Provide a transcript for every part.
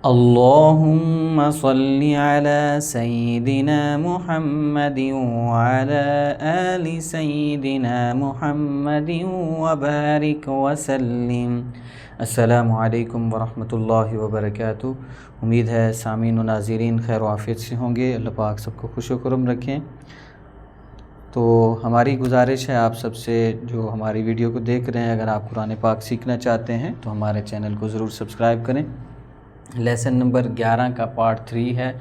अल्लाहुम्मा सल्लि अला सय्यिदिना मुहम्मदिन व अला आलि सय्यिदिना मुहम्मदिन व बारिक व सल्लिम। अस्सलामु अलैकुम व रहमतुल्लाहि व बरकातुहू। उम्मीद है सामीन व नाज़रीन खैर व आफ़ियत से होंगे। अल्लाह पाक सबको खुश व खुर्रम रखें। तो हमारी गुजारिश है आप सबसे जो हमारी वीडियो को देख रहे हैं, अगर आप कुरान पाक सीखना चाहते हैं तो हमारे चैनल को ज़रूर सब्सक्राइब करें। लेसन नंबर 11 का पार्ट 3 है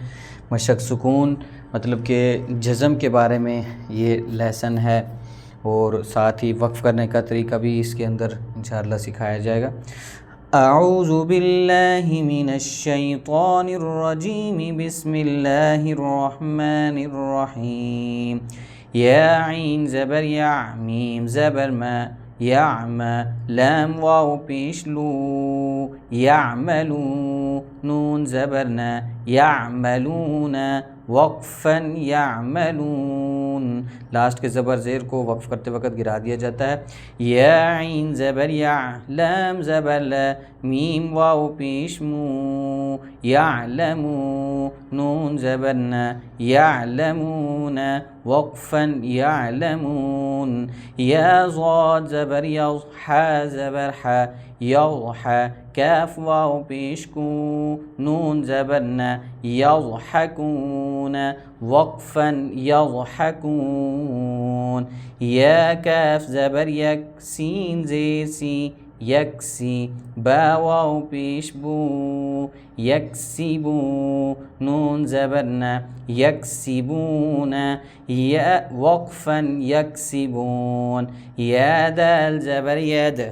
मशक सुकून, मतलब कि जज़म के बारे में ये लेसन है, और साथ ही वक्फ़ करने का तरीका भी इसके अंदर इंशाअल्लाह सिखाया जाएगा। अऊज़ु बिल्लाहि मिनश शैतानिर रजीम, बिस्मिल्लाहिर रहमानिर रहीम। या ऐन ज़बर या, मीम ज़बर मा, यामा, लाम वाव पेश लू, यामलू, नून ज़बर न, यामलून, वक़्फ़न यामलून। लास्ट के ज़बर ज़ेर को वक्फ़ करते वक़्त गिरा दिया जाता है। या ऐन ज़बर या, लाम ज़बर ल, मीम वाव पेश मू, यालमू, नून ज़बर न, यालमून, वक़्फ़न यालमून। या ज़ाद ज़बर या, हा ज़बर हा, यज़हा, काफ वाव पेश कू, नून ज़बर न, यज़हकून, वक़्फ़न यज़हकून। या काफ ज़बर यक, सीन ज़ेर सी, यक्सी, बा वाव पेश बू, यक्सिबू, नून ज़बर न, यक्सिबून, या वक़्फ़न यक्सिबून। या दाल ज़बर यद,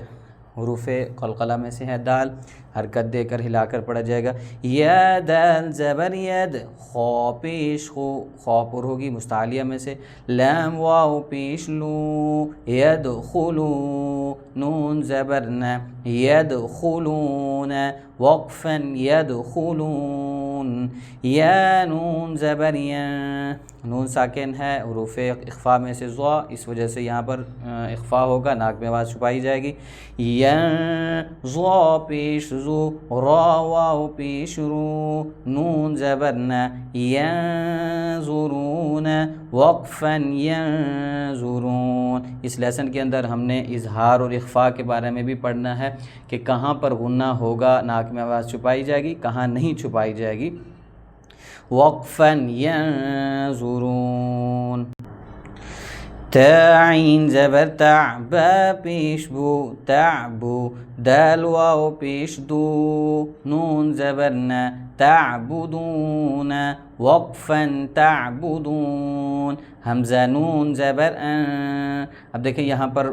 हुरूफ़े क़लक़ला में से है दाल, हरकत देकर हिलाकर पढ़ा जाएगा। या दाल ज़बर यद, खौ पेश खो, खौ पुर होगी मुस्तालिया में से। लाम वाव पेश लू, यदखुलू, नून ज़बर न, यदखुलून, वक़्फ़न यदखुलून। या नून ज़बर या, नून साकिन है, हुरूफ़े इख़फ़ा में से ज़ा, इस वजह से यहाँ पर इख़फ़ा होगा, नाक में आवाज़ छुपाई जाएगी। या ज़ा पेश ज़ू, रा वाव पेश रू, नून ज़बर न, यंज़ुरून, वक़्फ़न यंज़ुरून। इस लेसन के अंदर हमने इज़हार और इख़फ़ा के बारे में भी पढ़ना है कि कहाँ पर गुन्ना होगा, नाक में आवाज़ छुपाई जाएगी, कहाँ नहीं छुपाई जाएगी। वक़्फ़न यंज़ुरून। ताइन ज़बर ता, बा पेश बू, ताबू, दाल वाव पेश दू, नून ज़बर न, ताबुदून, वक़्फ़न ताबुदून। हमज़ा नून ज़बर अं। अब देखिए यहाँ पर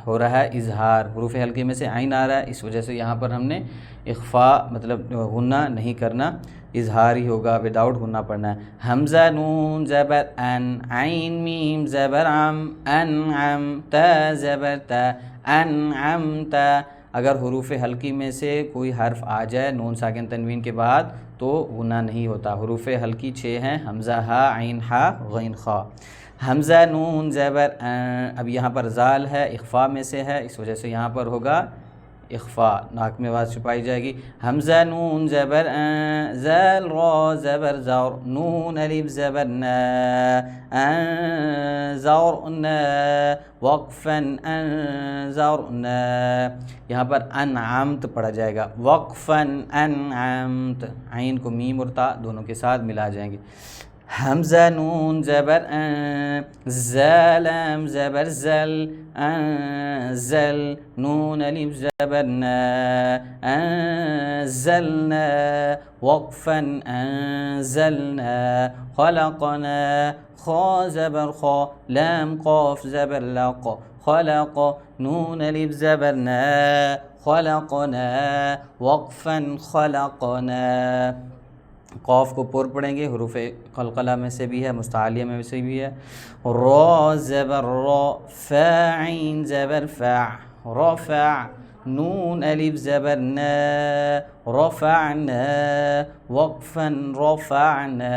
हो रहा है इज़हार, हुरूफ़ हल्के में से आइन आ रहा है, इस वजह से यहाँ पर हमने इख़फ़ा मतलब गुन्ना नहीं करना, इज़हार ही होगा, विदाउट गुन्ना पढ़ना है। हमज़ा नून ज़बर अन, आइन मीम ज़बर अम, अनअम, ता ज़बर ता, अनअमता। अगर हुरूफ़ हल्की में से कोई हर्फ आ जाए नून साकिन तनवीन के बाद तो गुन्ना नहीं होता। हुरूफ़ हल्की 6 हैं, हमज़ा हा, आइन हा, गैन खा। हमज़ा नून ज़बर अं, अब यहाँ पर ज़ाल है, इख़फ़ा में से है, इस वजह से यहाँ पर होगा इख़फ़ा, नाक में आवाज़ छुपाई जाएगी। हमज़ा नून ज़बर अं, ज़ाल रा ज़बर ज़ौर, नून अलिफ ज़बर न, ज़ौर न, वक़्फ़न ज़ौर न। यहाँ पर अनअम्त पढ़ा जाएगा, वक़्फ़न अनअम्त, आइन को मीम और ता दोनों के साथ मिला जाएंगे। हमज़ा नून ज़बर अं, ज़लाम ज़बर ज़ल, ज़ल, नून अलिफ ज़बर न, ज़लना, वक़्फ़न ज़लना। ख़लक़ना, खा ज़बर खा, लाम क़ाफ ज़बर लक़, ख़लक़, नून अलिफ ज़बर न, ख़लक़ना, वक़्फ़न ख़लक़ना। क़ाफ को पुर पढ़ेंगे, हुरूफ़ क़लक़ला में से भी है, मुस्तालिया में से भी है। रा ज़बर रा, फ़ा ऐन ज़बर फ़ा, रफ़ा, نون ألف زبر نا رفعنا وقفا رفعنا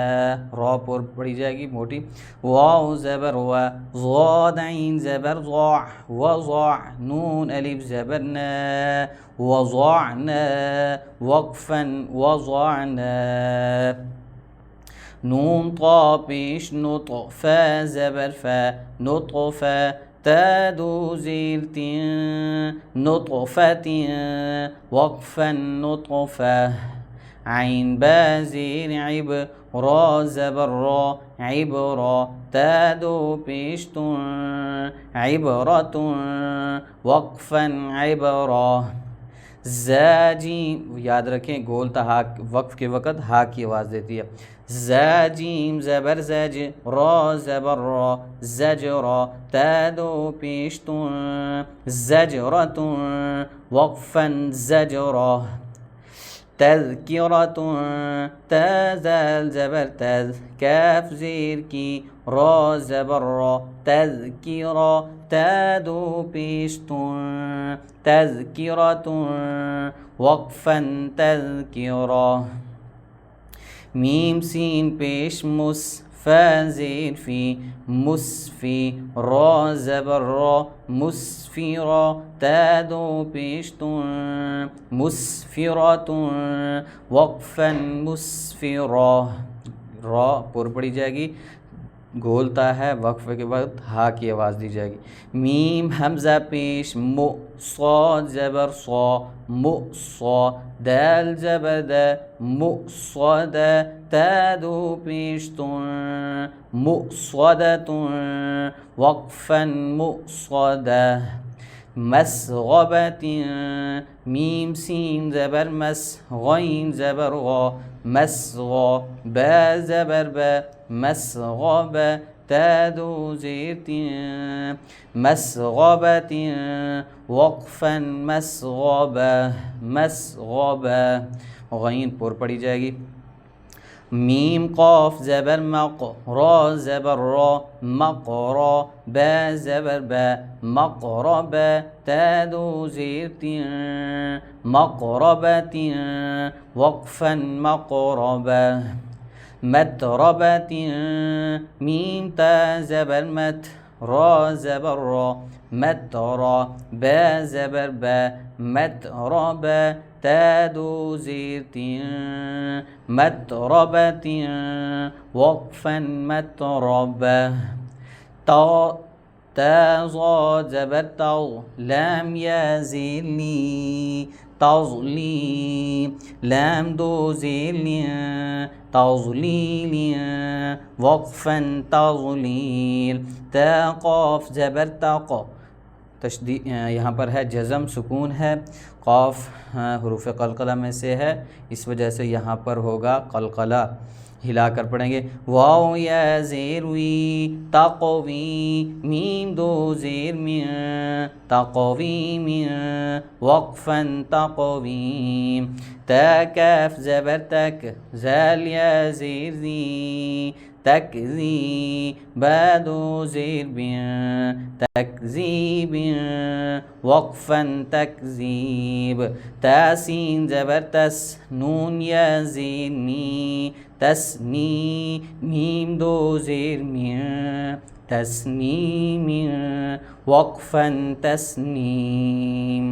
را پر पड़ी जाएगी मोटी वाव ज़बर वा ज़ाद आइन ज़बर ज़ा वज़ा नून अलिफ ज़बर ना वज़अना वक़फ़न वज़अना नून ता पेश नुतफ़ा ज़बर फ़ा नुतफ़ा تا دو زير نطفة وقفا نطفة عين با زير عب را زبر را عبرة تا دو پیشتون عبرة وقفا عبرة ज़ाजीम याद रखें गोलता हा वक्फ के वक़्त हा की आवाज़ देती है ज़ाजीम ज़बर ज़ज रा ज़बर रा ज़जरा तादो पेशतुन ज़जरतुन वक़फ़न ज़जरा तज़किरतुन तज़ल ज़बर तज़ काफ ज़ेर की रा ज़बर रा तज़किरा तादो पेशतुन तज़किरतुन वक़फ़न तज़किरा मीम सीन पेश मुस फ़ा ज़ेर फ़ी मुस्फ़ी रा ज़बर रा मुस्फ़िरा ता दो पेशतुन मुस्फ़िरतुन वक़फ़न मुस्फ़िरा रा पुर पड़ी जाएगी गोलता है वक्फ़े के वक्त हा की आवाज़ दी जाएगी मीम हमज़ा पेश मु सौ ज़बर सौ मु सौ दाल ज़बर द मु सौद तादो पेशतुन मु सौदतुन वक़फ़न मु सौद मसग़बतिन मीम सीन ज़बर मस गईन ज़बर ग़ा मसग़ा बा ज़बर बा मसग़ब तादो ज़ेर मसग़बतिन वक़फ़न मसग़ब मसग़ब गईन पुर पड़ी जाएगी मीम क़ाफ ज़बर मक़ रा ज़बर रा मक़रा बा ज़बर बा मक़रब तादो ज़ेर मक़रबतिन वक़फ़न मक़रब मतरबतिन मीम ता ज़बर मत रा ज़बर रा मतरा बा ज़बर बा मतरब तादो ज़ेर मतरबतिन वक़फ़न मतरब ता ज़ा ज़बर ताउ लाम या ज़ेर ली तज़ली लाम दो ज़ेर तज़लील वक़फ़न तज़लील ता क़ाफ ज़बर तक़ तशदीद यहाँ पर है जज़म सुकून है क़ाफ हुरूफ़ क़लक़ला में से है इस वजह से यहाँ पर होगा क़लक़ला हिला कर पढ़ेंगे वाव या ज़ेर वी तक़वी मीम दो ज़ेर मिन तक़वीम वक़फ़न तक़वीम ता काफ ज़बर तक ज़ाल या ज़ेर ज़ी तकज़ी बादो ज़ेर बिन तकज़ीब वक़फ़न तकज़ीब तासीन ज़बर तस नून या ज़ेर नी तस्नी मीम दो ज़ेर मिन तस्नीम वक़फ़न तस्नीम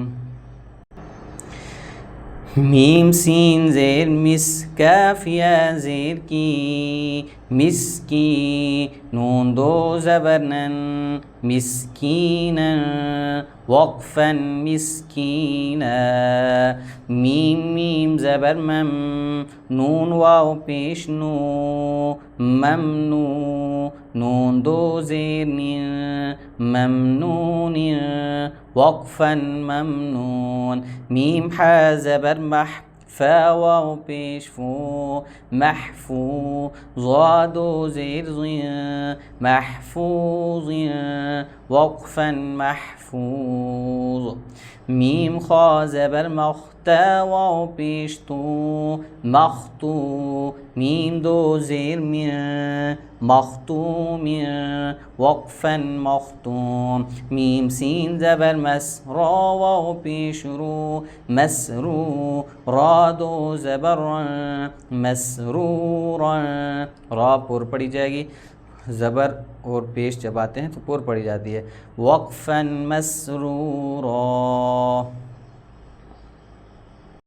मीम सीन ज़ेर मिस काफ या ज़ेर की मिसकी नून दो ज़बर नन मिस्कीनन वक़फ़न मिस्कीना मीम मीम ज़बर मम नून वाव पेश नो ममनू नून दो ज़ेर निन ममनून वक़फ़न ममनून मीम हा ज़बर मह फा वाव पेश फू महफू ज़ादो ज़ेर महफूज़ वक़फ़न महफूज़ मीम खा ज़बर मख्ता वाव पेश तो मख्तू मीम दो ज़ेर मियाँ मख्तूम वक़फ़न मख्तूम मीम सीन ज़बर मस रा वाव पेश रू मसरू रा दो ज़बर मसरूरा रा पुर पड़ी जाएगी, ज़बर और पेश जब आते हैं तो पुर पड़ी जाती है। वक़फ़न मसरूरा।